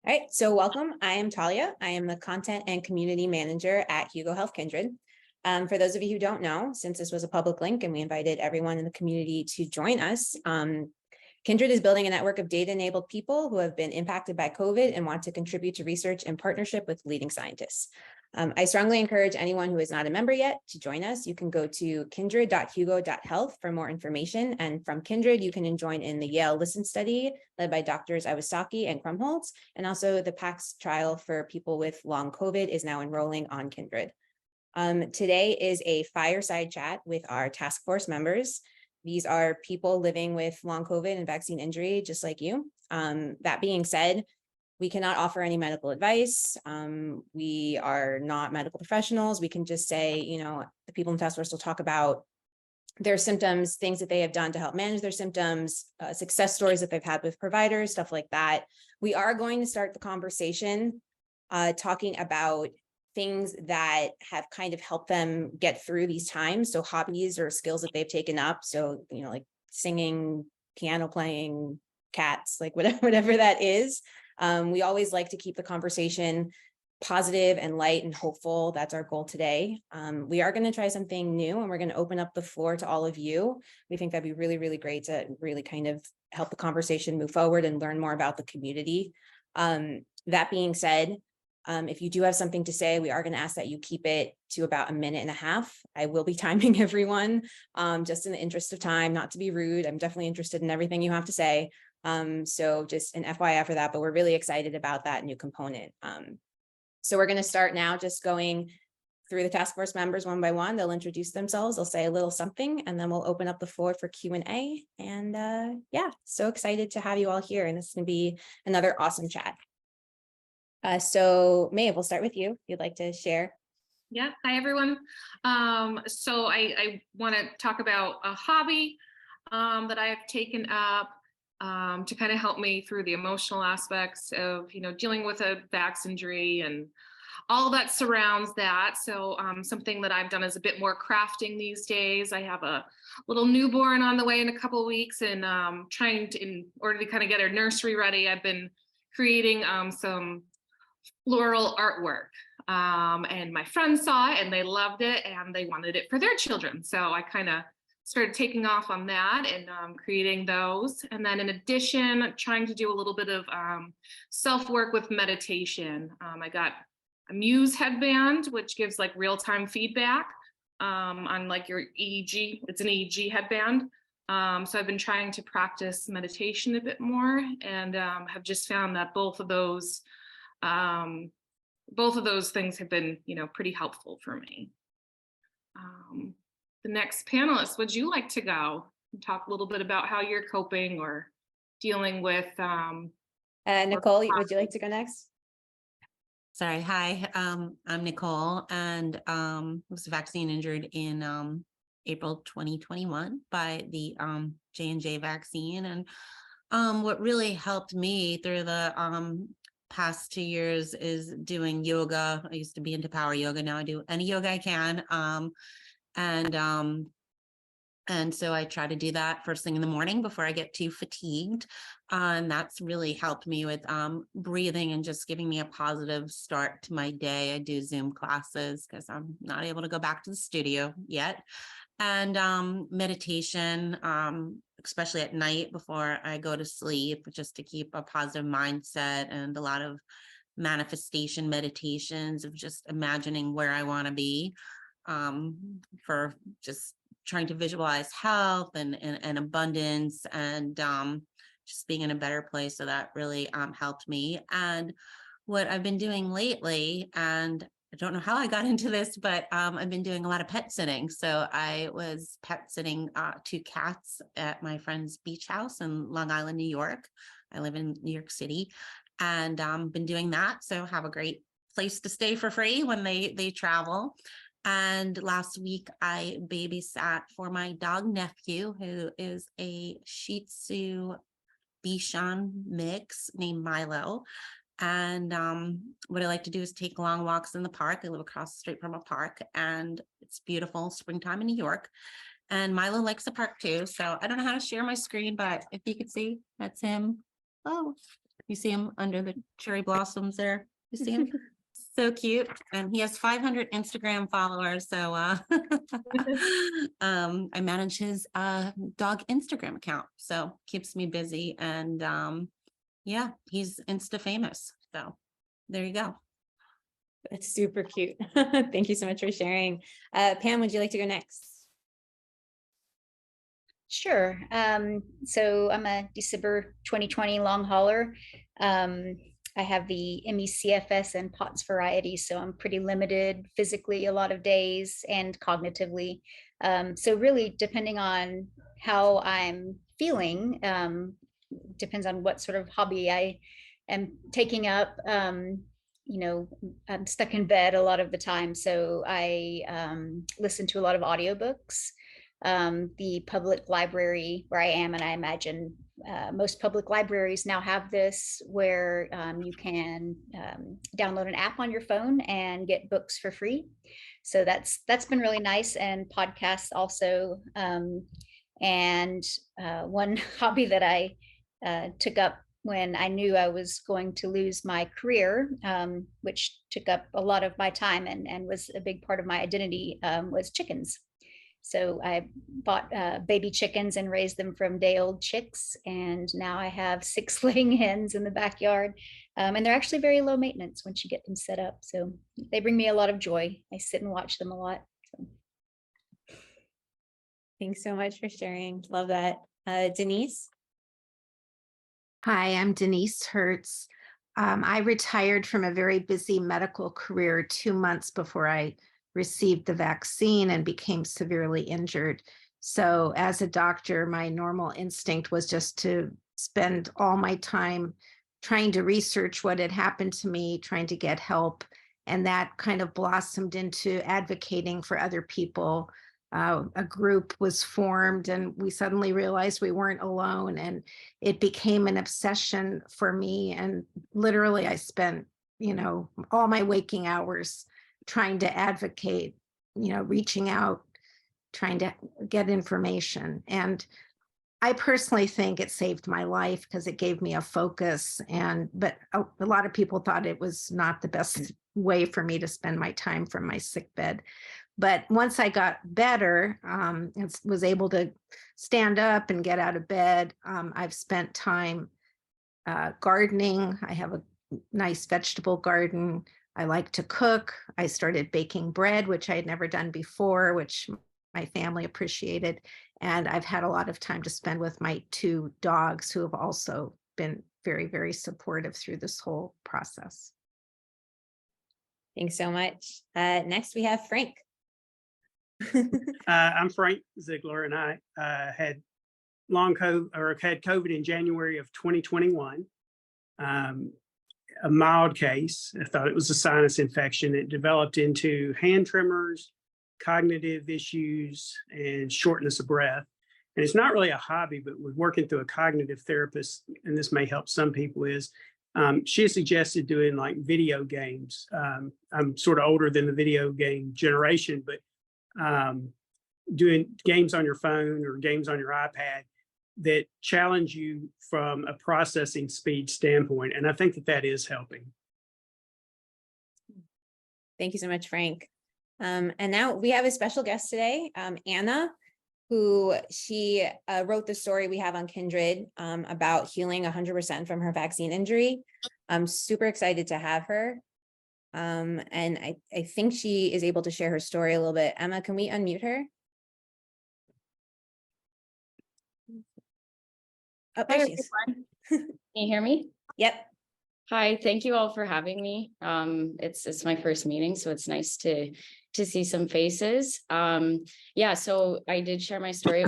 All right, so welcome. I am Talia. I am the Content and Community Manager at Hugo Health Kindred. For those of you who don't know, since this was a public link and we invited everyone in the community to join us, Kindred is building a network of data-enabled people who have been impacted by COVID and want to contribute to research in partnership with leading scientists. I strongly encourage anyone who is not a member yet to join us. You can go to kindred.hugo.health for more information. And from Kindred, you can join in the Yale Listen Study led by Drs. Iwasaki and Krumholtz. And also the PAX trial for people with long COVID is now enrolling on Kindred. Today is a fireside chat with our task force members. These are people living with long COVID and vaccine injury, just like you. That being said, we cannot offer any medical advice. We are not medical professionals. We can just say, the people in the task force will talk about their symptoms, things that they have done to help manage their symptoms, success stories that they've had with providers, stuff like that. We are going to start the conversation talking about things that have kind of helped them get through these times. So hobbies or skills that they've taken up. So, like singing, piano playing, cats, like whatever that is. We always like to keep the conversation positive and light and hopeful. That's our goal today. We are going to try something new and we're going to open up the floor to all of you. We think that'd be really, really great to really kind of help the conversation move forward and learn more about the community. That being said, if you do have something to say, we are going to ask that you keep it to about a minute and a half. I will be timing everyone just in the interest of time, not to be rude. I'm definitely interested in everything you have to say. So just an FYI for that, but we're really excited about that new component. So we're going to start now just going through the task force members one by one. They'll introduce themselves, they'll say a little something, and then we'll open up the floor for Q&A. And yeah, so excited to have you all here. And this is going to be another awesome chat. So Maeve, we'll start with you. If you'd like to share. Yeah, hi everyone. So I want to talk about a hobby that I have taken up to kind of help me through the emotional aspects of, dealing with a vax injury and all that surrounds that. So something that I've done is a bit more crafting these days. I have a little newborn on the way in a couple of weeks, and in order to kind of get her nursery ready, I've been creating some floral artwork. And my friends saw it and they loved it and they wanted it for their children. So I kind of started taking off on that and creating those. And then in addition, trying to do a little bit of self-work with meditation. I got a Muse headband, which gives like real-time feedback on like your EEG. It's an EEG headband. So I've been trying to practice meditation a bit more and have just found that both of those things have been, pretty helpful for me. The next panelist, would you like to go and talk a little bit about how you're coping or dealing with? Nicole, would you like to go next? Sorry. Hi, I'm Nicole, and was vaccine injured in April 2021 by the J&J vaccine. And what really helped me through the past 2 years is doing yoga. I used to be into power yoga. Now I do any yoga I can. And so I try to do that first thing in the morning before I get too fatigued. And that's really helped me with breathing and just giving me a positive start to my day. I do Zoom classes because I'm not able to go back to the studio yet. And meditation, especially at night before I go to sleep, just to keep a positive mindset, and a lot of manifestation meditations of just imagining where I want to be, for just trying to visualize health and abundance and just being in a better place. So that really helped me. And what I've been doing lately, and I don't know how I got into this, but I've been doing a lot of pet sitting. So I was pet sitting 2 cats at my friend's beach house in Long Island, New York. I live in New York City, and been doing that. So have a great place to stay for free when they travel. And last week I babysat for my dog nephew, who is a Shih Tzu Bichon mix named Milo. And what I like to do is take long walks in the park. I live across the street from a park, and it's beautiful springtime in New York. And Milo likes the park too. So I don't know how to share my screen, but if you could see, that's him. Oh, You see him under the cherry blossoms there? You see him? So cute. And he has 500 Instagram followers. So I manage his dog Instagram account. So keeps me busy. And yeah, he's Insta famous. So there you go. That's super cute. Thank you so much for sharing. Pam, would you like to go next? Sure. So I'm a December 2020 long hauler. I have the MECFS and POTS variety, so I'm pretty limited physically a lot of days and cognitively. So really depending on how I'm feeling, depends on what sort of hobby I am taking up. You know, I'm stuck in bed a lot of the time, so I listen to a lot of audiobooks. The public library where I am, and I imagine most public libraries now have this, where you can download an app on your phone and get books for free. So that's been really nice, and podcasts also. And one hobby that I took up when I knew I was going to lose my career, which took up a lot of my time and was a big part of my identity, was chickens. So I bought baby chickens and raised them from day-old chicks. And now I have 6 laying hens in the backyard. And they're actually very low maintenance once you get them set up. So they bring me a lot of joy. I sit and watch them a lot. So. Thanks so much for sharing. Love that. Denise? Hi, I'm Denise Hertz. I retired from a very busy medical career 2 months before I received the vaccine and became severely injured. So as a doctor, my normal instinct was just to spend all my time trying to research what had happened to me, trying to get help. And that kind of blossomed into advocating for other people. A group was formed and we suddenly realized we weren't alone, and it became an obsession for me. And literally I spent, all my waking hours trying to advocate, reaching out, trying to get information. And I personally think it saved my life because it gave me a focus. But a lot of people thought it was not the best way for me to spend my time from my sick bed. But once I got better and was able to stand up and get out of bed, I've spent time gardening. I have a nice vegetable garden. I like to cook. I started baking bread, which I had never done before, which my family appreciated. And I've had a lot of time to spend with my 2 dogs, who have also been very, very supportive through this whole process. Thanks so much. Next, we have Frank. I'm Frank Ziegler, and I had COVID in January of 2021. A mild case. I thought it was a sinus infection. It developed into hand tremors, cognitive issues, and shortness of breath. And it's not really a hobby, but with working through a cognitive therapist, and this may help some people, is she has suggested doing like video games. I'm sort of older than the video game generation, but doing games on your phone or games on your iPad that challenge you from a processing speed standpoint. And I think that is helping. Thank you so much, Frank. And now we have a special guest today, Anna, who she wrote the story we have on Kindred about healing 100% from her vaccine injury. I'm super excited to have her. And I think she is able to share her story a little bit. Emma, can we unmute her? Oh, Hi, there she is. everyone. Can you hear me? Yep. Hi, thank you all for having me. It's my first meeting, so it's nice to see some faces. Yeah, so I did share my story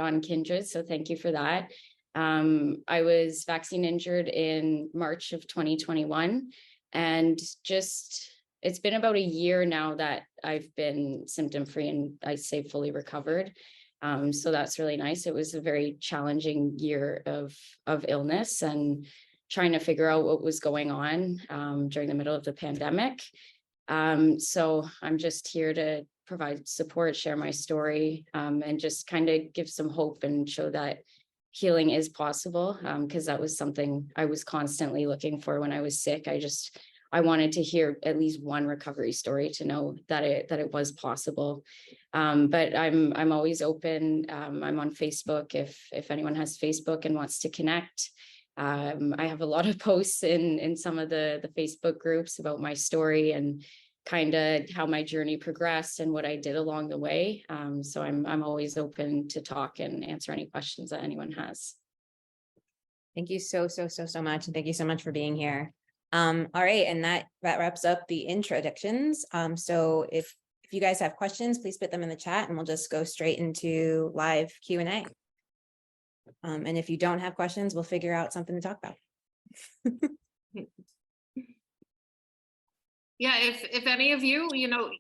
on Kindred, so thank you for that. I was vaccine injured in March of 2021, and it's been about a year now that I've been symptom-free and I say fully recovered. So that's really nice. It was a very challenging year of illness and trying to figure out what was going on during the middle of the pandemic. So I'm just here to provide support, share my story, and just kind of give some hope and show that healing is possible, because that was something I was constantly looking for when I was sick. I wanted to hear at least one recovery story to know that it was possible. But I'm always open. I'm on Facebook if anyone has Facebook and wants to connect. I have a lot of posts in some of the Facebook groups about my story and kind of how my journey progressed and what I did along the way. So I'm always open to talk and answer any questions that anyone has. Thank you so much. And thank you so much for being here. All right. And that wraps up the introductions. So if you guys have questions, please put them in the chat and we'll just go straight into live Q&A. And if you don't have questions, we'll figure out something to talk about. Yeah, if any of you,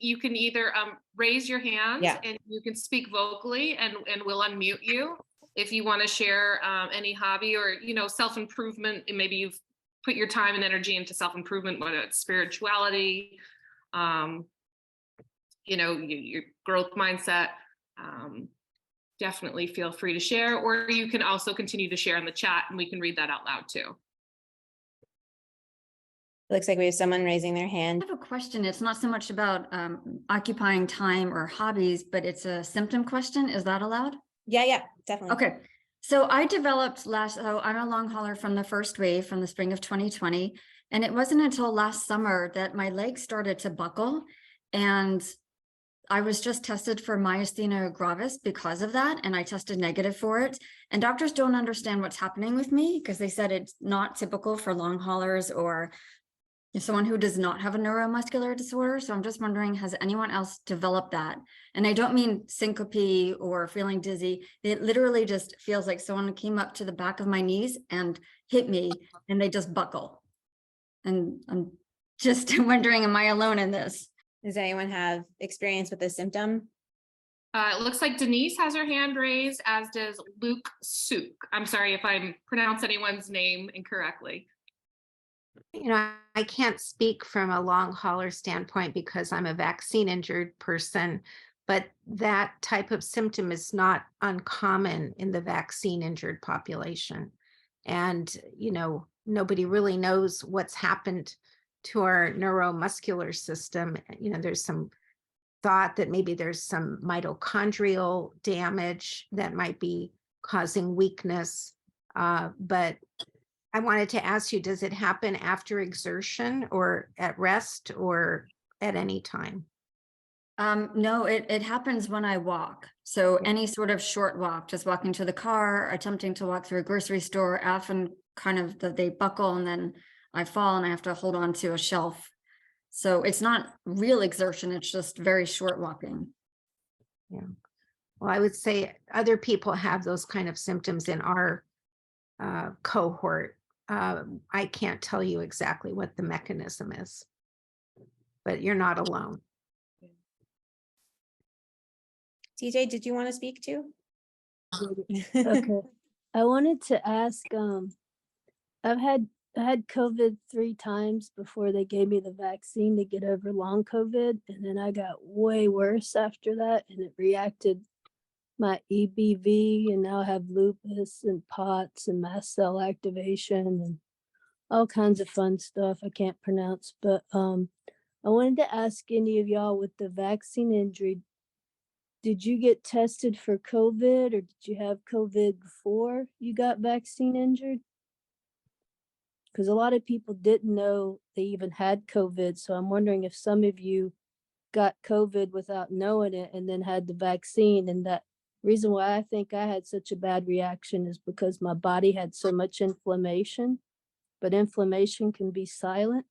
you can either raise your hand and you can speak vocally and we'll unmute you. If you want to share any hobby or, self-improvement, and maybe you've put your time and energy into self-improvement, whether it's spirituality, your growth mindset, definitely feel free to share, or you can also continue to share in the chat and we can read that out loud too. Looks like we have someone raising their hand. I have a question. It's not so much about occupying time or hobbies, but it's a symptom question. Is that allowed? Yeah, definitely. Okay. So I developed I'm a long hauler from the first wave from the spring of 2020. And it wasn't until last summer that my legs started to buckle. And I was just tested for myasthenia gravis because of that. And I tested negative for it. And doctors don't understand what's happening with me because they said it's not typical for long haulers or someone who does not have a neuromuscular disorder. So I'm just wondering, has anyone else developed that? And I don't mean syncope or feeling dizzy. It literally just feels like someone came up to the back of my knees and hit me and they just buckle. And I'm just wondering, am I alone in this? Does anyone have experience with this symptom? It looks like Denise has her hand raised, as does Luke Suk. I'm sorry if I pronounce anyone's name incorrectly. I can't speak from a long hauler standpoint because I'm a vaccine injured person, but that type of symptom is not uncommon in the vaccine injured population. And, nobody really knows what's happened to our neuromuscular system. There's some thought that maybe there's some mitochondrial damage that might be causing weakness. But I wanted to ask you, does it happen after exertion or at rest or at any time? No, it happens when I walk. So any sort of short walk, just walking to the car, attempting to walk through a grocery store, often kind of they buckle and then I fall and I have to hold on to a shelf. So it's not real exertion. It's just very short walking. Yeah. Well, I would say other people have those kind of symptoms in our cohort. I can't tell you exactly what the mechanism is, but you're not alone. TJ, did you want to speak too? Okay. I wanted to ask, I had COVID 3 times before they gave me the vaccine to get over long COVID. And then I got way worse after that and it reacted my EBV, and now I have lupus and POTS and mast cell activation and all kinds of fun stuff I can't pronounce. But I wanted to ask any of y'all with the vaccine injury, did you get tested for COVID or did you have COVID before you got vaccine injured? Because a lot of people didn't know they even had COVID. So I'm wondering if some of you got COVID without knowing it and then had the vaccine. And that reason why I think I had such a bad reaction is because my body had so much inflammation, but inflammation can be silent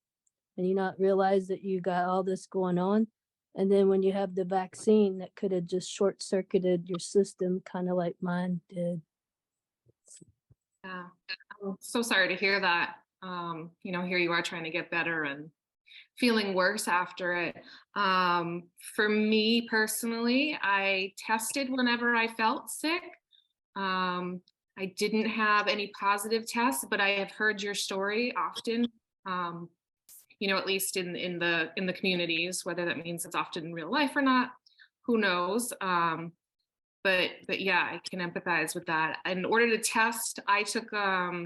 and you not realize that you got all this going on. And then when you have the vaccine, that could have just short circuited your system, kind of like mine did. Yeah, I'm so sorry to hear that. Here you are trying to get better and feeling worse after it. For me personally, I tested whenever I felt sick. I didn't have any positive tests, but I have heard your story often. At least in the communities, whether that means it's often in real life or not, who knows? But but yeah, I can empathize with that. In order to test, I took a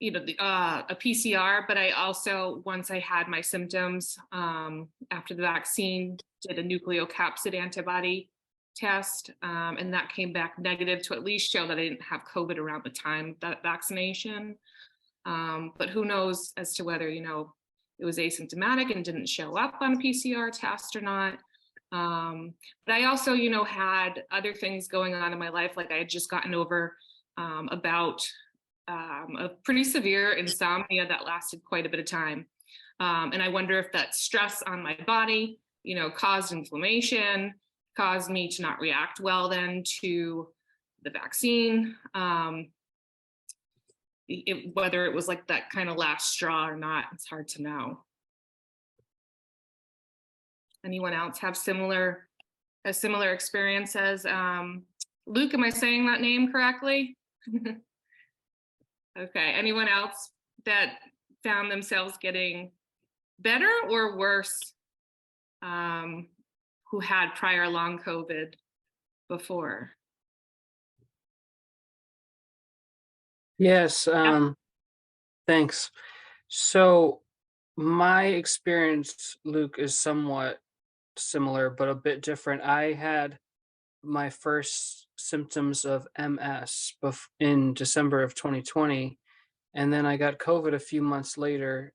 PCR, but I also, once I had my symptoms after the vaccine, did a nucleocapsid antibody test, and that came back negative to at least show that I didn't have COVID around the time of that vaccination. But who knows as to whether, it was asymptomatic and didn't show up on a PCR test or not. But I also, had other things going on in my life. Like I had just gotten over about a pretty severe insomnia that lasted quite a bit of time. And I wonder if that stress on my body, caused inflammation, caused me to not react well then to the vaccine. Whether it was like that kind of last straw or not, it's hard to know. Anyone else have a similar experience as Luke? Am I saying that name correctly? Okay. Anyone else that found themselves getting better or worse, who had prior long COVID before? Yes, thanks. So my experience, Luke, is somewhat similar, but a bit different. I had my first symptoms of MS in December of 2020, and then I got COVID a few months later,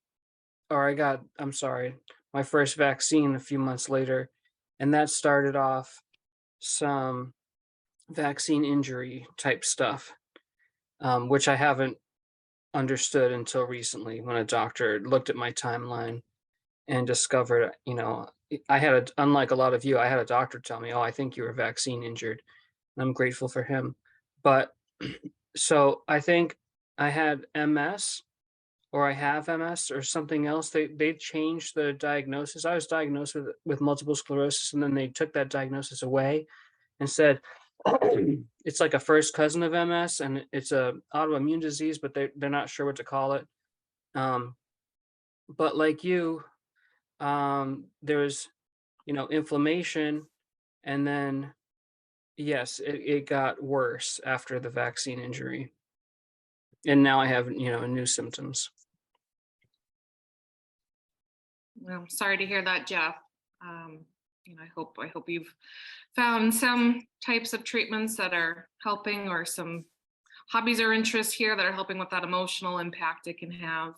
my first vaccine a few months later, and that started off some vaccine injury type stuff, which I haven't understood until recently when a doctor looked at my timeline and discovered, unlike a lot of you, I had a doctor tell me, "Oh, I think you were vaccine injured." And I'm grateful for him. But so I think I had MS, or I have MS or something else. They changed the diagnosis. I was diagnosed with multiple sclerosis, and then they took that diagnosis away and said it's like a first cousin of MS, and it's a autoimmune disease, but they're not sure what to call it. But like you, there's inflammation, and then yes, it got worse after the vaccine injury, and now I have new symptoms. Well, I'm sorry to hear that, Jeff. I hope you've found some types of treatments that are helping, or some hobbies or interests here that are helping with that emotional impact it can have.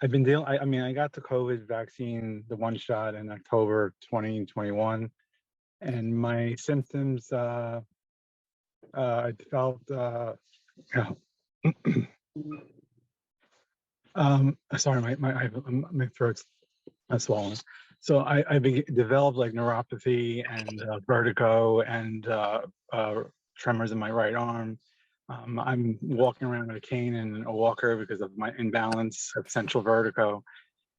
I've been dealing, I got the COVID vaccine, the one shot in October 2021, and my symptoms, I felt, sorry, my throat's swollen. So I developed like neuropathy and vertigo and tremors in my right arm. I'm walking around with a cane and a walker because of my imbalance of central vertigo.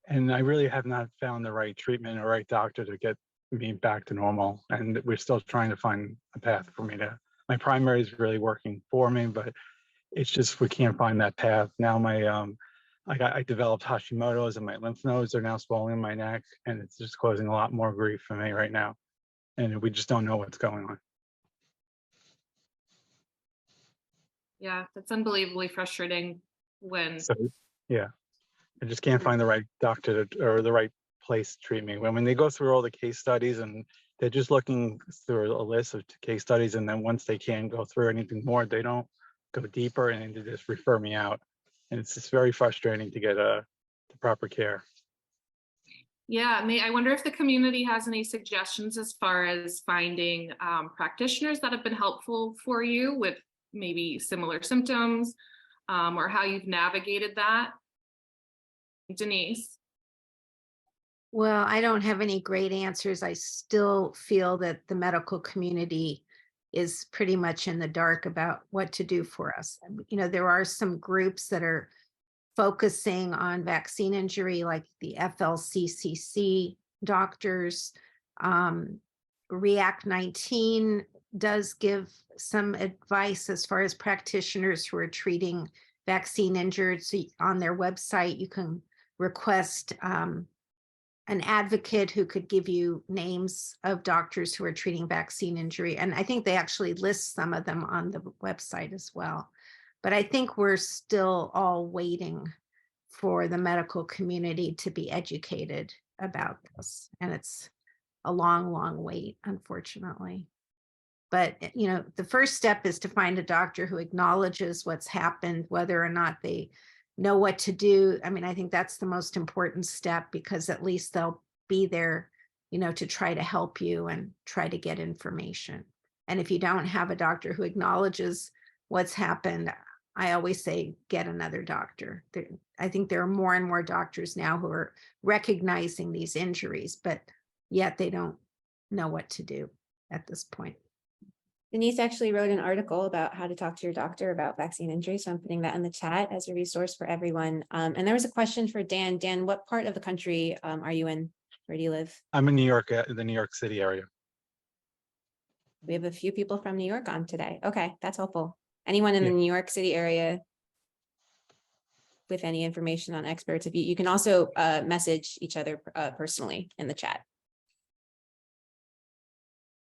And I really have not found the right treatment or right doctor to get me back to normal. And we're still trying to find a path for me my primary is really working for me, but it's just, we can't find that path. Now I developed Hashimoto's, and my lymph nodes are now swollen in my neck, and it's just causing a lot more grief for me right now. And we just don't know what's going on. Yeah, that's unbelievably frustrating when. So, yeah, I just can't find the right doctor or the right place to treat me. When they go through all the case studies, and they're just looking through a list of case studies, and then once they can't go through anything more, they don't go deeper, and they just refer me out. And it's just very frustrating to get the proper care. Yeah, I wonder if the community has any suggestions as far as finding practitioners that have been helpful for you with maybe similar symptoms, or how you've navigated that. Denise? Well, I don't have any great answers. I still feel that the medical community is pretty much in the dark about what to do for us. There are some groups that are focusing on vaccine injury, like the FLCCC doctors. React 19 does give some advice as far as practitioners who are treating vaccine injured. So on their website, you can request, I an advocate who could give you names of doctors who are treating vaccine injury. And I think they actually list some of them on the website as well. But I think we're still all waiting for the medical community to be educated about this. And it's a long, long wait, unfortunately. But, the first step is to find a doctor who acknowledges what's happened, whether or not they know what to do. I mean, I think that's the most important step, because at least they'll be there, to try to help you and try to get information. And if you don't have a doctor who acknowledges what's happened, I always say, get another doctor. I think there are more and more doctors now who are recognizing these injuries, but yet they don't know what to do at this point. Denise actually wrote an article about how to talk to your doctor about vaccine injury. So I'm putting that in the chat as a resource for everyone. And there was a question for Dan. Dan, what part of the country are you in? Where do you live? I'm in New York, the New York City area. We have a few people from New York on today. Okay, that's helpful. Anyone in Yeah. the New York City area with any information on experts, if you can also message each other personally in the chat.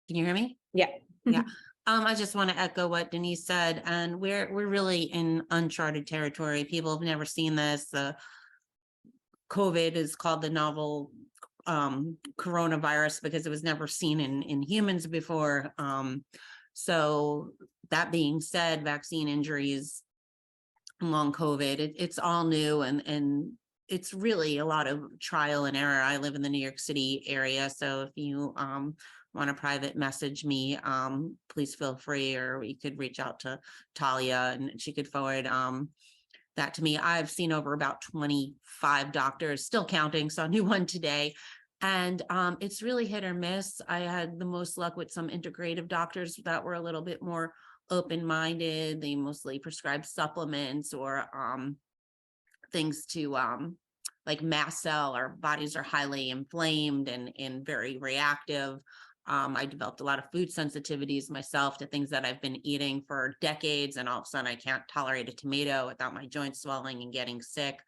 Can you hear me? Yeah. Yeah. I just want to echo what Denise said, and we're really in uncharted territory. People have never seen this. COVID is called the novel coronavirus because it was never seen in humans before. So that being said, vaccine injuries, long COVID, it's all new, and it's really a lot of trial and error. I live in the New York City area, so if you want to private message me, please feel free, or you could reach out to Talia and she could forward that to me. I've seen over about 25 doctors, still counting, so a new one today. And it's really hit or miss. I had the most luck with some integrative doctors that were a little bit more open-minded. They mostly prescribe supplements or things to like mast cell. Our bodies are highly inflamed and very reactive. I developed a lot of food sensitivities myself to things that I've been eating for decades, and all of a sudden I can't tolerate a tomato without my joints swelling and getting sick.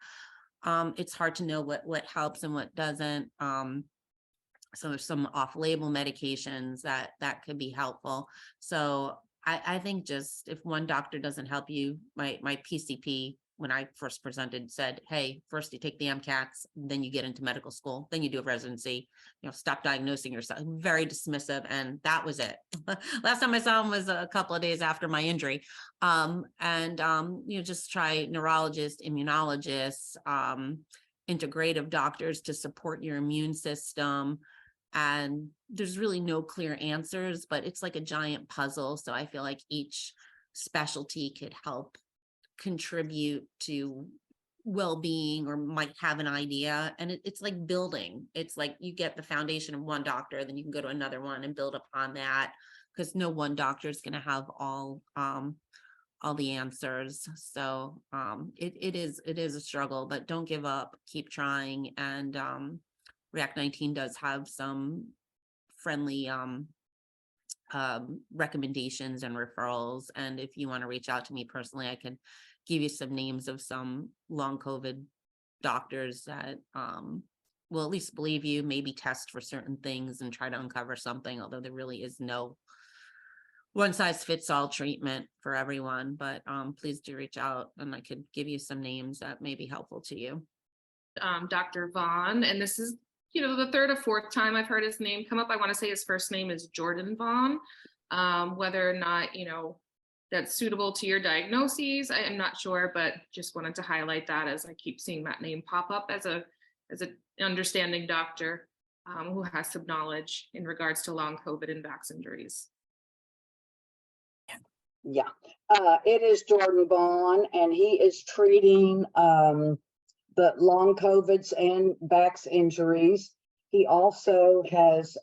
It's hard to know what helps and what doesn't. So there's some off-label medications that could be helpful. So I think just if one doctor doesn't help you, my PCP, when I first presented, said, hey, first you take the MCATs, then you get into medical school, then you do a residency, stop diagnosing yourself. Very dismissive. And that was it. Last time I saw him was a couple of days after my injury. Just try neurologists, immunologists, integrative doctors to support your immune system. And there's really no clear answers, but it's like a giant puzzle. So I feel like each specialty could help contribute to well-being, or might have an idea. And it's like building. It's like you get the foundation of one doctor, then you can go to another one and build upon that, because no one doctor is going to have all the answers. So it is a struggle, but don't give up, keep trying. And React 19 does have some friendly recommendations and referrals. And if you want to reach out to me personally, I can give you some names of some long COVID doctors that will at least believe you, maybe test for certain things and try to uncover something, although there really is no one size fits all treatment for everyone. But please do reach out, and I could give you some names that may be helpful to you. Dr. Vaughn, and this is the third or fourth time I've heard his name come up. I want to say his first name is Jordan Vaughn. Whether or not, that's suitable to your diagnoses, I am not sure, but just wanted to highlight that as I keep seeing that name pop up as an understanding doctor who has some knowledge in regards to long COVID and vax injuries. Yeah, it is Jordan Vaughn, and he is treating the long COVIDs and vax injuries. He also has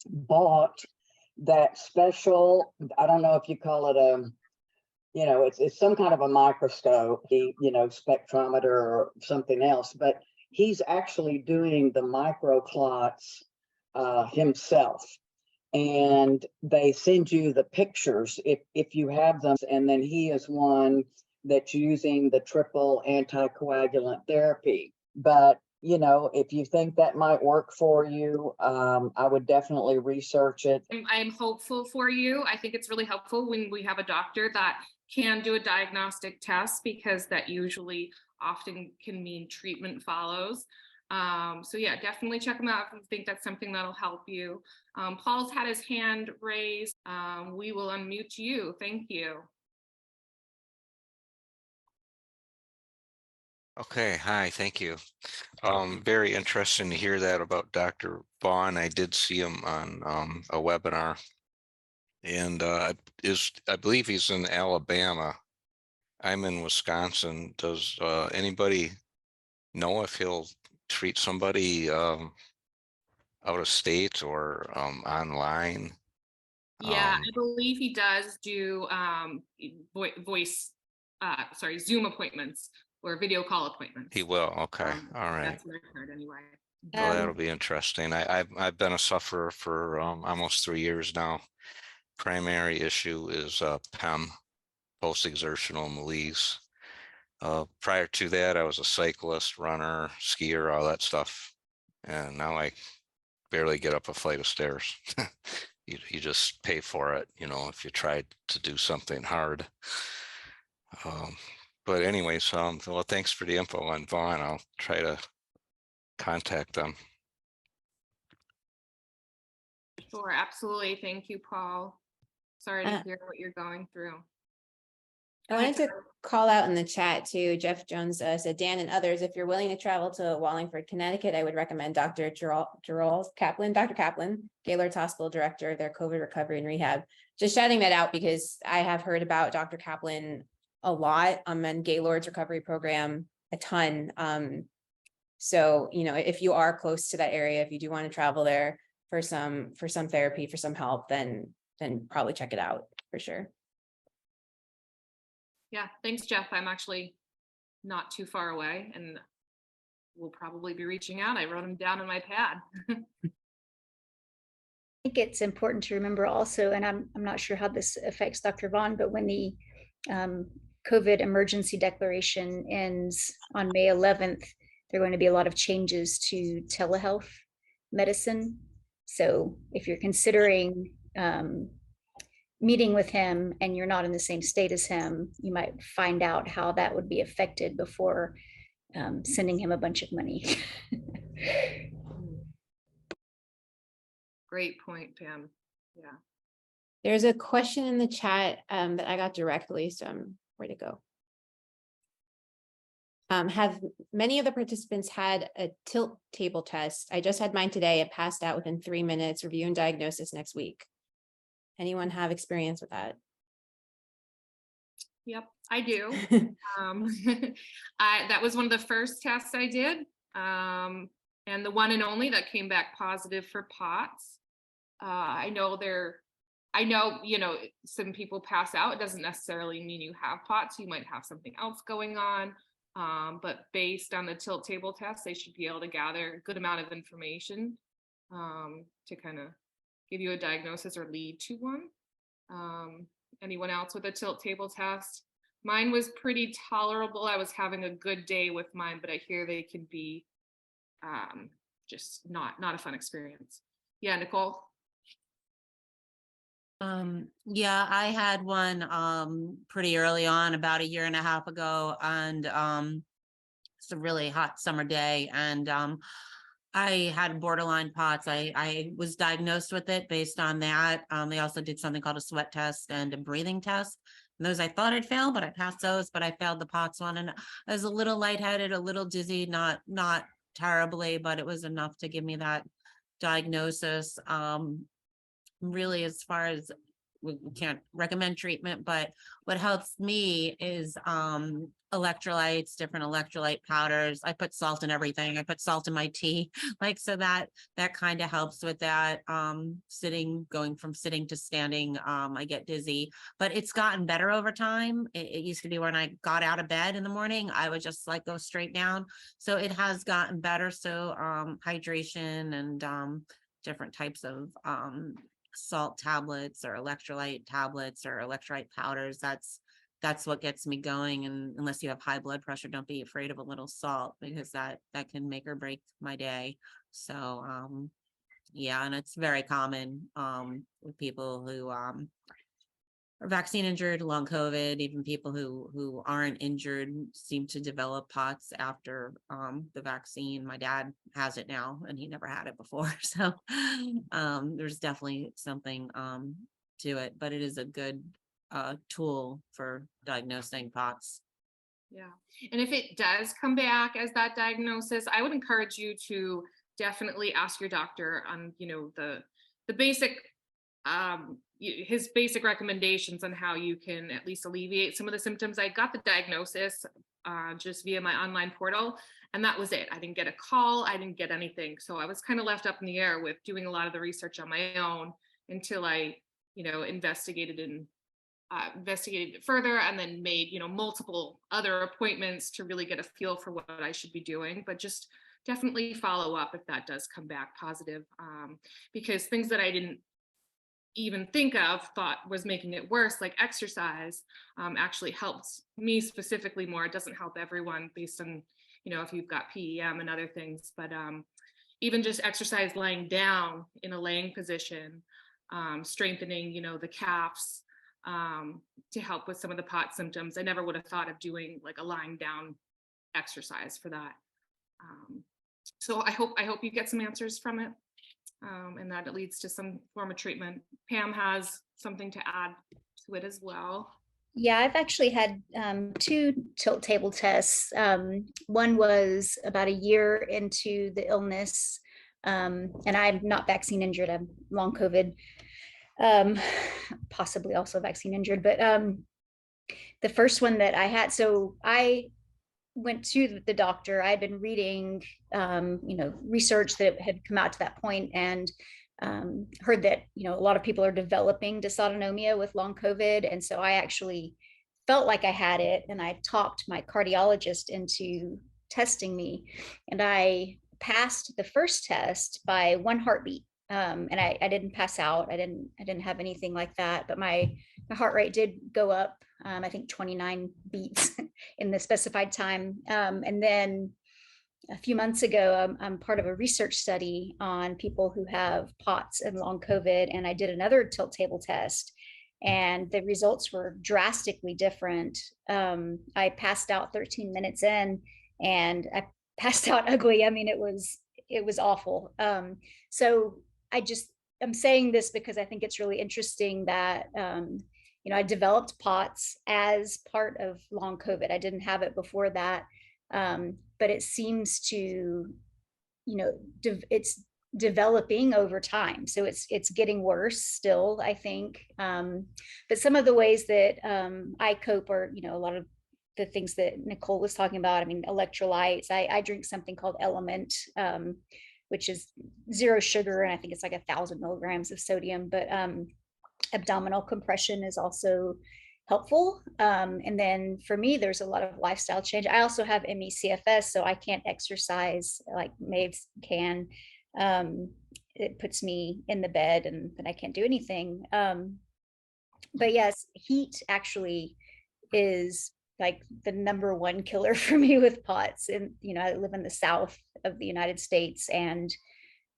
bought that special, I don't know if you call it it's some kind of a microscope, spectrometer or something else, but he's actually doing the microclots himself. And they send you the pictures if you have them. And then he is one that's using the triple anticoagulant therapy. But you know, if you think that might work for you, I would definitely research it. I'm hopeful for you. I think it's really helpful when we have a doctor that can do a diagnostic test, because that usually often can mean treatment follows. So yeah, definitely check them out if you think that's something that'll help you. Paul's had his hand raised. We will unmute you. Thank you. Okay, hi, thank you. Very interesting to hear that about Dr. Vaughn. I did see him on a webinar, and I believe he's in Alabama. I'm in Wisconsin. Does anybody know if he'll treat somebody out of state or online? Yeah, I believe he does do Zoom appointments or video call appointments. He will. Okay, all right. That's what I heard anyway. Well, that'll be interesting. I've been a sufferer for almost 3 years now. Primary issue is PEM, post-exertional malaise. Prior to that, I was a cyclist, runner, skier, all that stuff. And now I barely get up a flight of stairs. You just pay for it, you know, if you tried to do something hard. But anyways, well, thanks for the info on Vaughn. I'll try to contact them. Sure, absolutely. Thank you, Paul. Sorry to hear what you're going through. I wanted to call out in the chat too. Jeff Jones said, Dan and others, if you're willing to travel to Wallingford, Connecticut, I would recommend Dr. Dr. Kaplan, Gaylord's Hospital Director, their COVID recovery and rehab. Just shouting that out because I have heard about Dr. Kaplan a lot and Gaylord's recovery program a ton. So, you know, if you are close to that area, if you do want to travel there for some therapy, for some help, then probably check it out for sure. Yeah, thanks, Jeff. I'm actually not too far away and will probably be reaching out. I wrote them down on my pad. I think it's important to remember also, and I'm not sure how this affects Dr. Vaughn, but when the COVID emergency declaration ends on May 11th, there are going to be a lot of changes to telehealth medicine. So if you're considering meeting with him and you're not in the same state as him, you might find out how that would be affected before sending him a bunch of money. Great point, Pam. Yeah. There's a question in the chat that I got directly, so I'm ready to go. Have many of the participants had a tilt table test? I just had mine today. It passed out within 3 minutes. Review and diagnosis next week. Anyone have experience with that? Yep, I do. That was one of the first tests I did, and the one and only that came back positive for POTS. I know, you know, some people pass out. It doesn't necessarily mean you have POTS. You might have something else going on. But based on the tilt table test, they should be able to gather a good amount of information to kind of give you a diagnosis or lead to one. Anyone else with a tilt table test? Mine was pretty tolerable. I was having a good day with mine, but I hear they can be just not a fun experience. Yeah, Nicole? Yeah, I had one pretty early on, about 1.5 years ago, and it's a really hot summer day, and I had borderline POTS. I was diagnosed with it based on that. They also did something called a sweat test and a breathing test. And those I thought I'd fail, but I passed those, but I failed the POTS one, and I was a little lightheaded, a little dizzy, not terribly, but it was enough to give me that diagnosis. Really, as far as we can't recommend treatment, but what helps me is electrolytes, different electrolyte powders. I put salt in everything. I put salt in my tea, like, so that kind of helps with that. Going from sitting to standing, I get dizzy, but it's gotten better over time. It used to be when I got out of bed in the morning, I would just like go straight down. So it has gotten better. So hydration and different types of salt tablets or electrolyte tablets or electrolyte powders, that's that's what gets me going. And unless you have high blood pressure, don't be afraid of a little salt, because that can make or break my day. So yeah, and it's very common with people who are vaccine injured, long COVID. Even people who aren't injured seem to develop POTS after the vaccine. My dad has it now, and he never had it before. So there's definitely something to it, but it is a good tool for diagnosing POTS. Yeah. And if it does come back as that diagnosis, I would encourage you to definitely ask your doctor on, the basic, his basic recommendations on how you can at least alleviate some of the symptoms. I got the diagnosis just via my online portal, and that was it. I didn't get a call. I didn't get anything. So I was kind of left up in the air with doing a lot of the research on my own until I, investigated it further, and then made multiple other appointments to really get a feel for what I should be doing. But just definitely follow up if that does come back positive, because things that I didn't even think of, thought was making it worse, like exercise, actually helps me specifically more. It doesn't help everyone based on if you've got PEM and other things, but even just exercise lying down in a laying position, strengthening the calves, to help with some of the POTS symptoms. I never would have thought of doing like a lying down exercise for that. So I hope you get some answers from it, and that it leads to some form of treatment. Pam has something to add to it as well. Yeah, I've actually had 2 tilt table tests. One was about a year into the illness, and I'm not vaccine injured. I'm long COVID, possibly also vaccine injured. But the first one that I had, so I went to the doctor. I had been reading, research that had come out to that point, and heard that, a lot of people are developing dysautonomia with long COVID. And so I actually felt like I had it, and I talked my cardiologist into testing me, and I passed the first test by 1 heartbeat. And I didn't pass out. I didn't have anything like that, but my heart rate did go up, I think 29 beats in the specified time. And then a few months ago, I'm part of a research study on people who have POTS and long COVID, and I did another tilt table test, and the results were drastically different. I passed out 13 minutes in, and I passed out ugly. I mean, it was awful. So I'm saying this because I think it's really interesting that I developed POTS as part of long COVID. I didn't have it before that. But it seems to, it's developing over time. So it's getting worse still, I think. But some of the ways that I cope are, a lot of the things that Nicole was talking about. I mean, electrolytes. I drink something called Element, which is 0 sugar, and I think it's like 1,000 milligrams of sodium. But abdominal compression is also helpful. And then for me, there's a lot of lifestyle change. I also have ME/CFS, so I can't exercise like Maeve can. It puts me in the bed, and then I can't do anything. But yes, heat actually is like the #1 killer for me with POTS. And I live in the south of the United States, and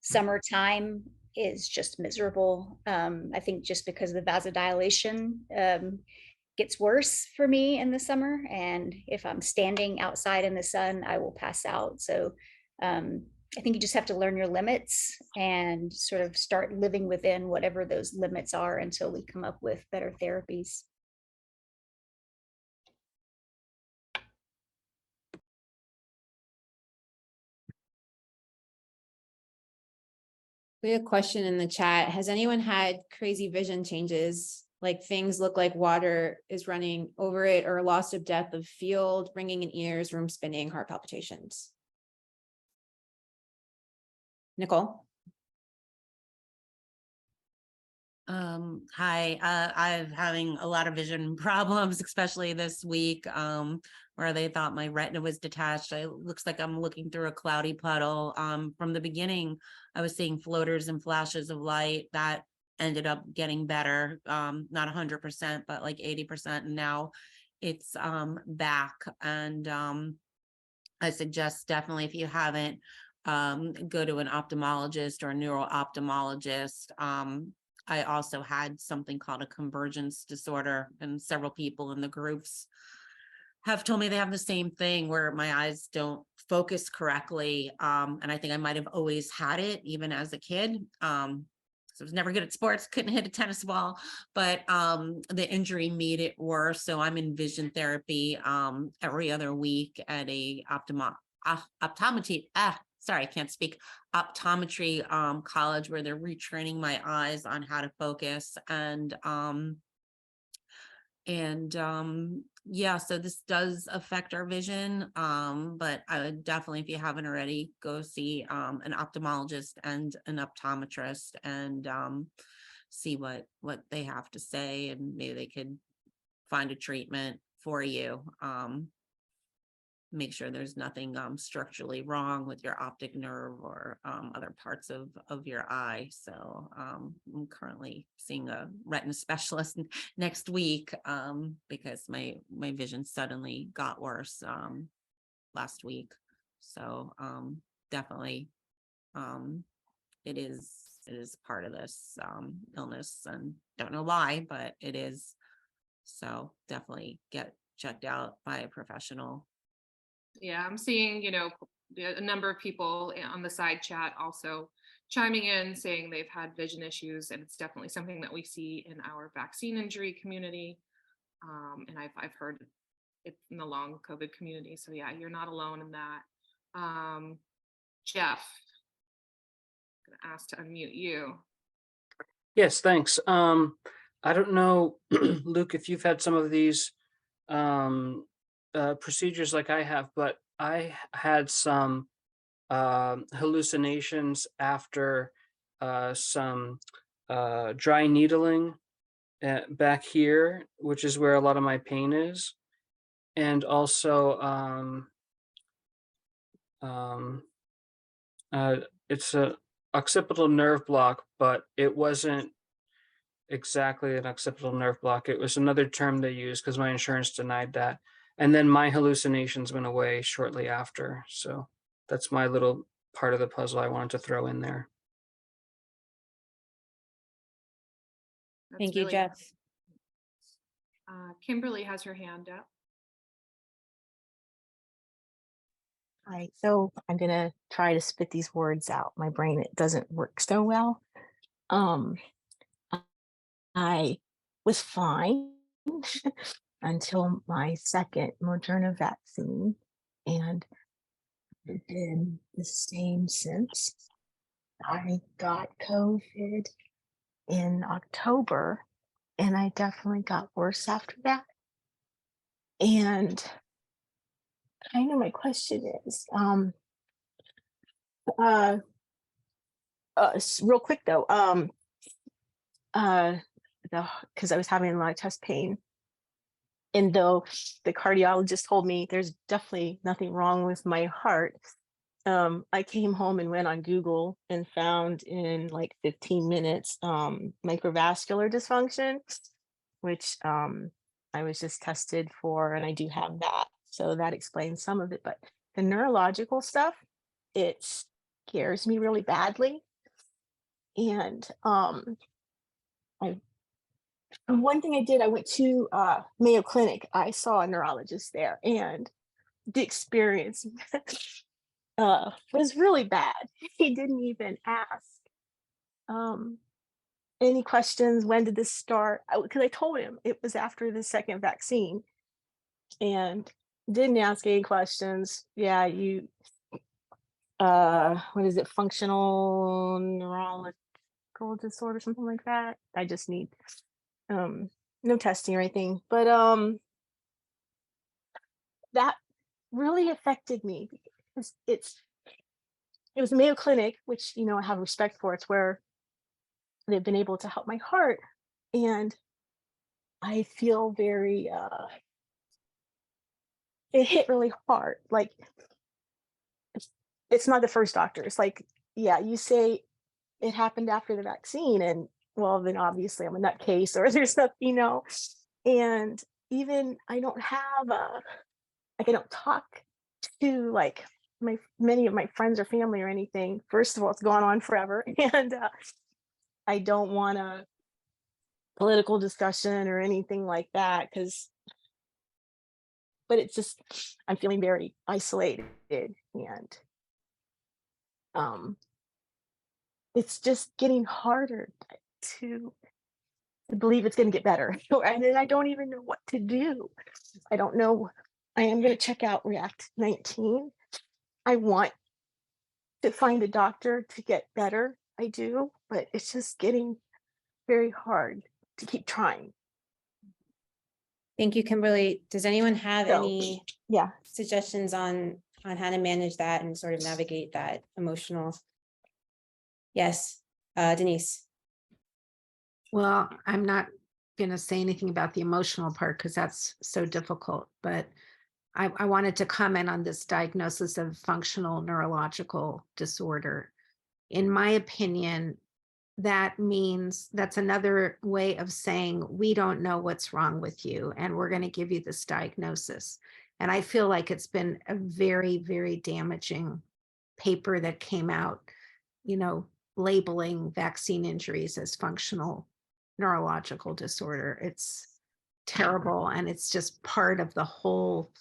summertime is just miserable. I think just because the vasodilation gets worse for me in the summer, and if I'm standing outside in the sun, I will pass out. So I think you just have to learn your limits and sort of start living within whatever those limits are until we come up with better therapies. We have a question in the chat. Has anyone had crazy vision changes? Like things look like water is running over it, or loss of depth of field, ringing in ears, room spinning, heart palpitations? Nicole? Hi, I'm having a lot of vision problems, especially this week, where they thought my retina was detached. It looks like I'm looking through a cloudy puddle. From the beginning, I was seeing floaters and flashes of light that ended up getting better, not 100%, but like 80%. And now it's back, and I suggest definitely, if you haven't, go to an ophthalmologist or a neuro-ophthalmologist. I also had something called a convergence disorder, and several people in the groups have told me they have the same thing, where my eyes don't focus correctly. And I think I might have always had it even as a kid. So I was never good at sports, couldn't hit a tennis ball, but the injury made it worse. So I'm in vision therapy every other week at a optometry. Sorry, I can't speak. Optometry college, where they're retraining my eyes on how to focus. Yeah, so this does affect our vision, but I would definitely, if you haven't already, go see an ophthalmologist and an optometrist, and see what they have to say, and maybe they could find a treatment for you. Make sure there's nothing structurally wrong with your optic nerve or other parts of your eye. So I'm currently seeing a retina specialist next week because my vision suddenly got worse last week. So definitely it is part of this illness, and don't know why, but it is. So definitely get checked out by a professional. Yeah, I'm seeing, a number of people on the side chat also chiming in saying they've had vision issues, and it's definitely something that we see in our vaccine injury community. And I've heard it in the long COVID community. So yeah, you're not alone in that. Jeff, I'm gonna ask to unmute you. Yes, thanks. I don't know, Luke, if you've had some of these procedures like I have, but I had some hallucinations after some dry needling back here, which is where a lot of my pain is, and also it's a occipital nerve block, but it wasn't exactly an occipital nerve block. It was another term they used because my insurance denied that. And then my hallucinations went away shortly after. So that's my little part of the puzzle I wanted to throw in there. Thank you, Jeff. Kimberly has her hand up. Hi, so I'm gonna try to spit these words out. My brain, it doesn't work so well. I was fine until my second Moderna vaccine, and it's been the same since. I got COVID in October, and I definitely got worse after that. And kind of my question is, real quick though, because I was having a lot of chest pain, and though the cardiologist told me there's definitely nothing wrong with my heart, I came home and went on Google and found in like 15 minutes microvascular dysfunction, which I was just tested for, and I do have that. So that explains some of it. But the neurological stuff, it scares me really badly. And one thing I did, I went to Mayo Clinic. I saw a neurologist there, and the experience was really bad. He didn't even ask any questions. When did this start? Because I told him it was after the second vaccine, and didn't ask any questions. Yeah, you what is it, functional neurological disorder, something like that. I just need no testing or anything, but that really affected me because it was Mayo Clinic, which I have respect for. It's where they've been able to help my heart, and I feel very it hit really hard. Like, it's not the first doctor. It's like, yeah, you say it happened after the vaccine, and well, then obviously I'm a nutcase, or there's nothing, and even I don't have like I don't talk to like many of my friends or family or anything. First of all, it's gone on forever, and I don't want a political discussion or anything like that because, but it's just I'm feeling very isolated, and um, it's just getting harder to believe it's going to get better, and then I don't even know what to do. I don't know. I am going to check out React 19. I want to find a doctor to get better. I do, but it's just getting very hard to keep trying. Thank you, Kimberly. Does anyone have So, any yeah. suggestions on how to manage that and sort of navigate that emotional? Yes, Denise. Well, I'm not going to say anything about the emotional part because that's so difficult, but I wanted to comment on this diagnosis of functional neurological disorder. In my opinion, that means that's another way of saying we don't know what's wrong with you and we're going to give you this diagnosis. And I feel like it's been a very, very damaging paper that came out, labeling vaccine injuries as functional neurological disorder. It's terrible, and it's just part of the whole,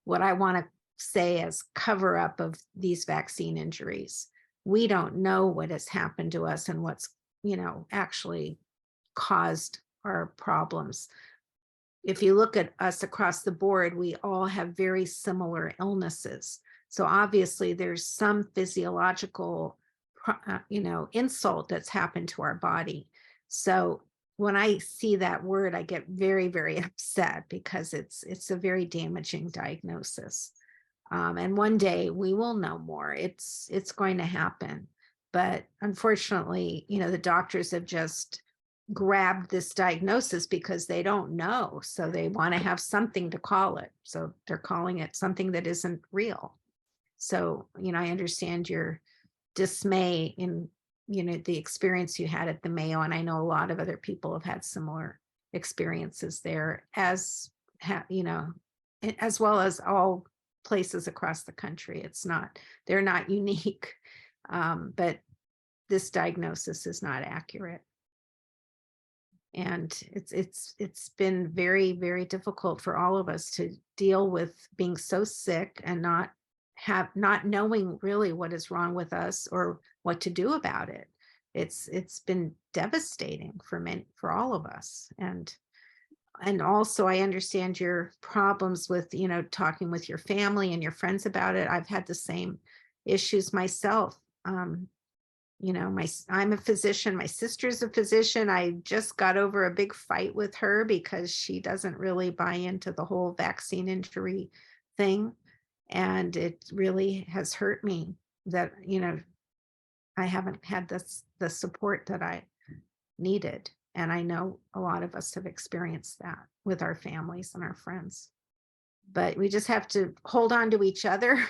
what I want to say as cover up of these vaccine injuries. We don't know what has happened to us and what's actually caused our problems. If you look at us across the board, we all have very similar illnesses. So obviously there's some physiological insult that's happened to our body. So when I see that word, I get very, very upset because it's a very damaging diagnosis. And one day we will know more. It's going to happen. But unfortunately, the doctors have just grabbed this diagnosis because they don't know. So they want to have something to call it. So they're calling it something that isn't real. So, I understand your dismay in, the experience you had at the Mayo. And I know a lot of other people have had similar experiences there as well as all places across the country. They're not unique. But this diagnosis is not accurate. And it's been very, very difficult for all of us to deal with being so sick and not knowing really what is wrong with us or what to do about it. It's been devastating for all of us. And also I understand your problems with, talking with your family and your friends about it. I've had the same issues myself. I'm a physician. My sister's a physician. I just got over a big fight with her because she doesn't really buy into the whole vaccine injury thing. And it really has hurt me that, I haven't had the support that I needed. And I know a lot of us have experienced that with our families and our friends. But we just have to hold on to each other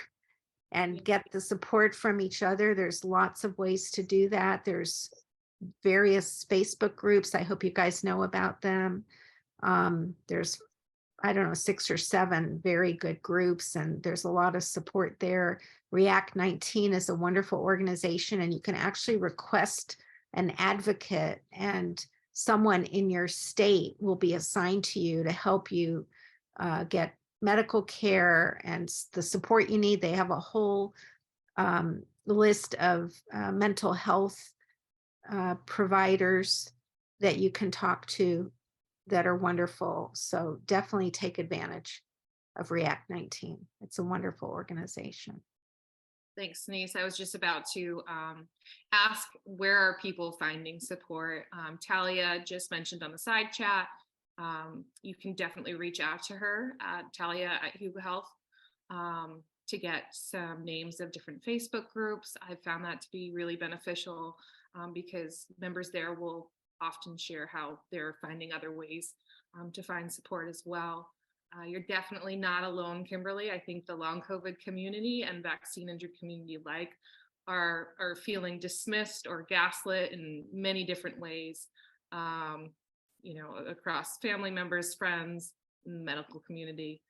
and get the support from each other. There's lots of ways to do that. There's various Facebook groups. I hope you guys know about them. There's, I don't know, 6 or 7 very good groups, and there's a lot of support there. React 19 is a wonderful organization, and you can actually request an advocate, and someone in your state will be assigned to you to help you get medical care and the support you need. They have a whole list of mental health providers that you can talk to that are wonderful. So definitely take advantage of React 19. It's a wonderful organization. Thanks, Denise. I was just about to ask, where are people finding support? Talia just mentioned on the side chat. You can definitely reach out to her at Talia at Hugo Health to get some names of different Facebook groups. I've found that to be really beneficial because members there will often share how they're finding other ways to find support as well. You're definitely not alone, Kimberly. I think the long COVID community and vaccine injured community alike are feeling dismissed or gaslit in many different ways. Across family members, friends, in the medical community.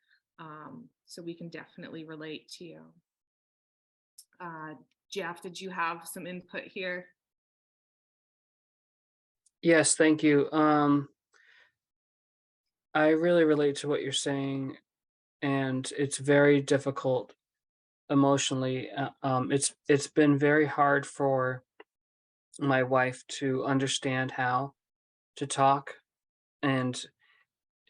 So we can definitely relate to you. Jeff, did you have some input here? Yes, thank you. I really relate to what you're saying, and it's very difficult emotionally. It's been very hard for my wife to understand how to talk, and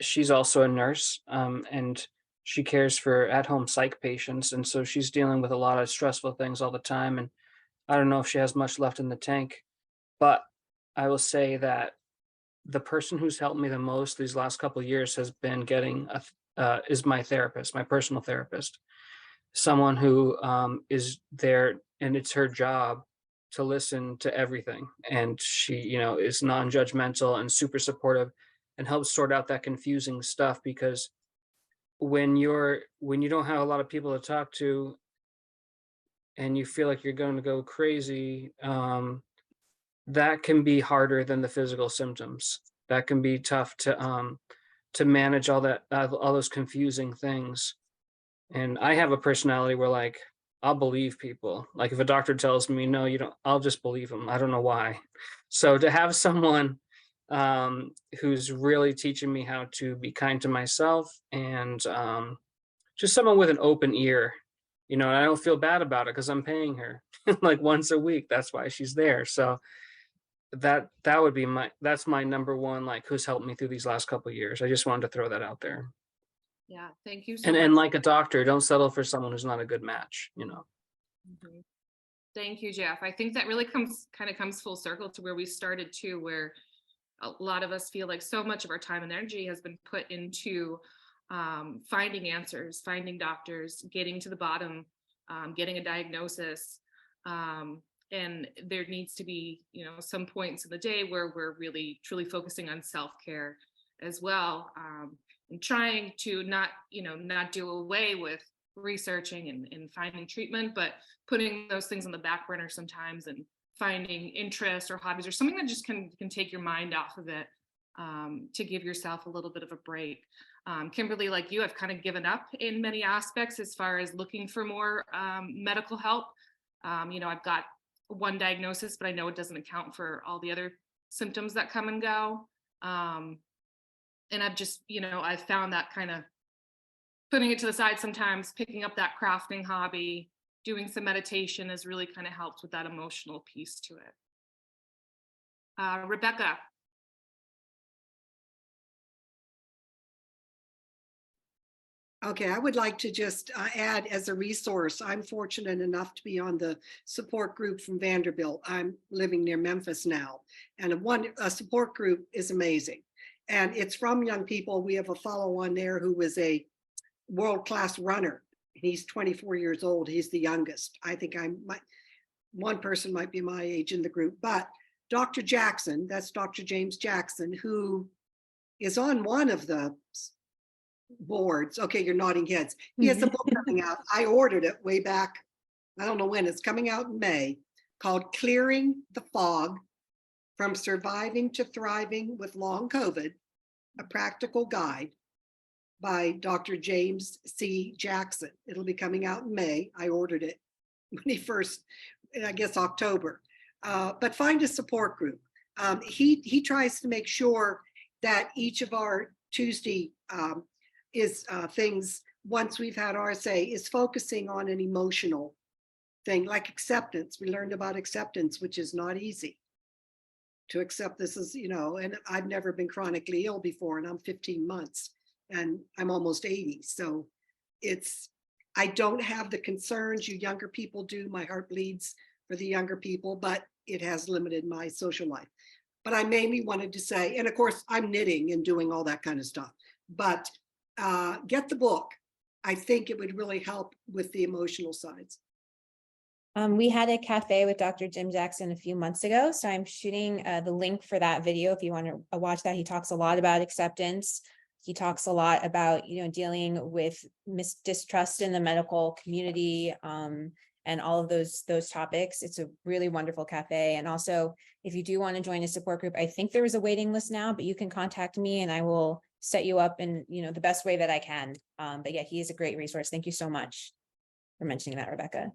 she's also a nurse, and she cares for at-home psych patients, and so she's dealing with a lot of stressful things all the time, and I don't know if she has much left in the tank, but I will say that the person who's helped me the most these last couple of years has been getting is my therapist, my personal therapist, someone who is there, and it's her job to listen to everything, and she, is non-judgmental and super supportive and helps sort out that confusing stuff, because when you don't have a lot of people to talk to and you feel like you're going to go crazy, that can be harder than the physical symptoms. That can be tough to manage all those confusing things. And I have a personality where, like, I'll believe people. Like, if a doctor tells me no, you don't, I'll just believe them. I don't know why. So to have someone who's really teaching me how to be kind to myself, and just someone with an open ear, and I don't feel bad about it because I'm paying her like once a week. That's why she's there. So that would be that's my number one, like, who's helped me through these last couple of years. I just wanted to throw that out there. Yeah, thank you so And much. like a doctor, don't settle for someone who's not a good match. Mhm. Thank you, Jeff. I think that really comes full circle to where we started too, where a lot of us feel like so much of our time and energy has been put into finding answers, finding doctors, getting to the bottom, getting a diagnosis. And there needs to be, some points in the day where we're really truly focusing on self-care as well, and trying to not do away with researching and finding treatment, but putting those things on the back burner sometimes, and finding interests or hobbies or something that just can take your mind off of it, to give yourself a little bit of a break. Kimberly, like you, I've kind of given up in many aspects as far as looking for more medical help. I've got one diagnosis, but I know it doesn't account for all the other symptoms that come and go. And I've just, I've found that kind of putting it to the side sometimes, picking up that crafting hobby, doing some meditation has really kind of helped with that emotional piece to it. Rebecca. Okay, I would like to just add as a resource, I'm fortunate enough to be on the support group from Vanderbilt. I'm living near Memphis now, and a support group is amazing. And it's from young people. We have a fellow on there who was a world-class runner. He's 24 years old. He's the youngest. I think one person might be my age in the group, but Dr. Jackson, that's Dr. James Jackson, who is on one of the boards. Okay, you're nodding heads. He has a book coming out. I ordered it way back. I don't know when. It's coming out in May, called Clearing the Fog from Surviving to Thriving with Long COVID, a Practical Guide, by Dr. James C. Jackson. It'll be coming out in May. I ordered it when he first, I guess, October. But find a support group. He tries to make sure that each of our Tuesday things, once we've had RSA, is focusing on an emotional thing like acceptance. We learned about acceptance, which is not easy to accept. This is, and I've never been chronically ill before, and I'm 15 months and I'm almost 80. So I don't have the concerns you younger people do. My heart bleeds for the younger people, but it has limited my social life. But I mainly wanted to say, and of course I'm knitting and doing all that kind of stuff, but get the book. I think it would really help with the emotional sides. We had a cafe with Dr. Jim Jackson a few months ago, so I'm shooting the link for that video if you want to watch that. He talks a lot about acceptance. He talks a lot about, dealing with distrust in the medical community, and all of those topics. It's a really wonderful cafe. And also, if you do want to join a support group, I think there is a waiting list now, but you can contact me and I will set you up in, the best way that I can. But yeah, he is a great resource. Thank you so much for mentioning that, Rebecca.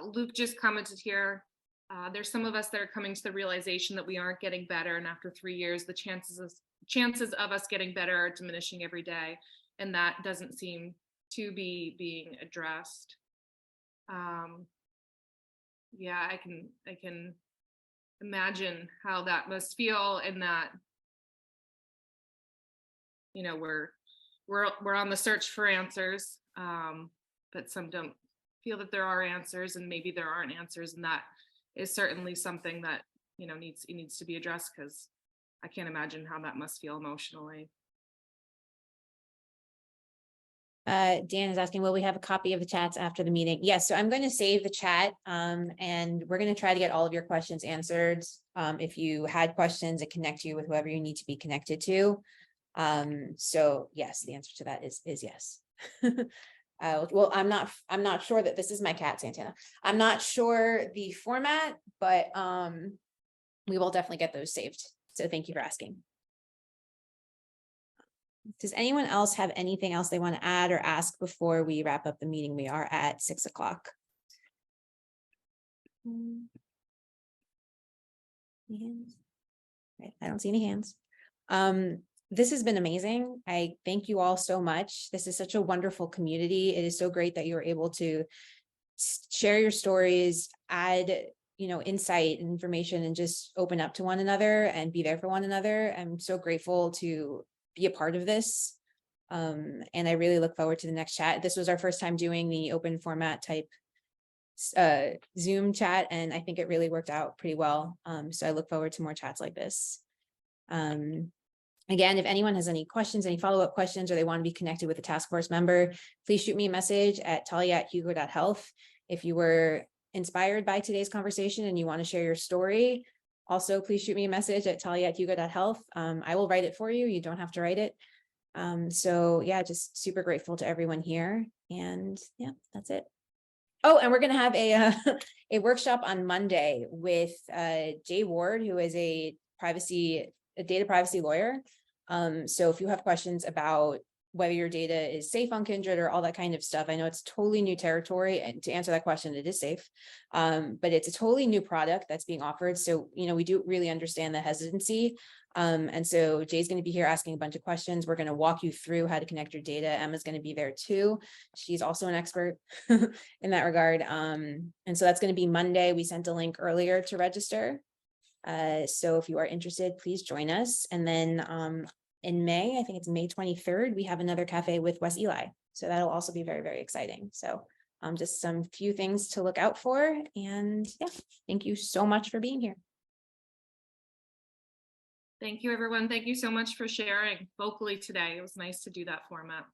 Luke just commented here. There's some of us that are coming to the realization that we aren't getting better, and after 3 years, the chances of us getting better are diminishing every day, and that doesn't seem to be being addressed. Yeah, I can imagine how that must feel, and that we're on the search for answers, but some don't feel that there are answers, and maybe there aren't answers, and that is certainly something that needs to be addressed, because I can't imagine how that must feel emotionally. Dan is asking, will we have a copy of the chats after the meeting? Yes, so I'm going to save the chat, and we're going to try to get all of your questions answered. If you had questions, it connect you with whoever you need to be connected to. So yes, the answer to that is yes. Well, I'm not sure that this is my cat, Santana. I'm not sure the format, but we will definitely get those saved. So thank you for asking. Does anyone else have anything else they want to add or ask before we wrap up the meeting? We are at 6 o'clock. Right, I don't see any hands. This has been amazing. I thank you all so much. This is such a wonderful community. It is so great that you're able to share your stories, add, insight and information, and just open up to one another and be there for one another. I'm so grateful to be a part of this. And I really look forward to the next chat. This was our first time doing the open format type Zoom chat, and I think it really worked out pretty well. So I look forward to more chats like this. Again, if anyone has any questions, any follow-up questions, or they want to be connected with a task force member, please shoot me a message at talia@hugo.health. If you were inspired by today's conversation and you want to share your story, also please shoot me a message at talia@hugo.health. I will write it for you. You don't have to write it. So yeah, just super grateful to everyone here. And yeah, that's it. Oh, and we're going to have a workshop on Monday with Jay Ward, who is a data privacy lawyer. So if you have questions about whether your data is safe on Kindred or all that kind of stuff, I know it's totally new territory, and to answer that question, it is safe. But it's a totally new product that's being offered. So, we do really understand the hesitancy. And so Jay's going to be here asking a bunch of questions. We're going to walk you through how to connect your data. Emma's going to be there too. She's also an expert in that regard. And so that's going to be Monday. We sent a link earlier to register. So if you are interested, please join us. And then in May, I think it's May 23rd, we have another cafe with Wes Eli. So that'll also be very, very exciting. So just some few things to look out for. And yeah, thank you so much for being here. Thank you, everyone. Thank you so much for sharing vocally today. It was nice to do that format.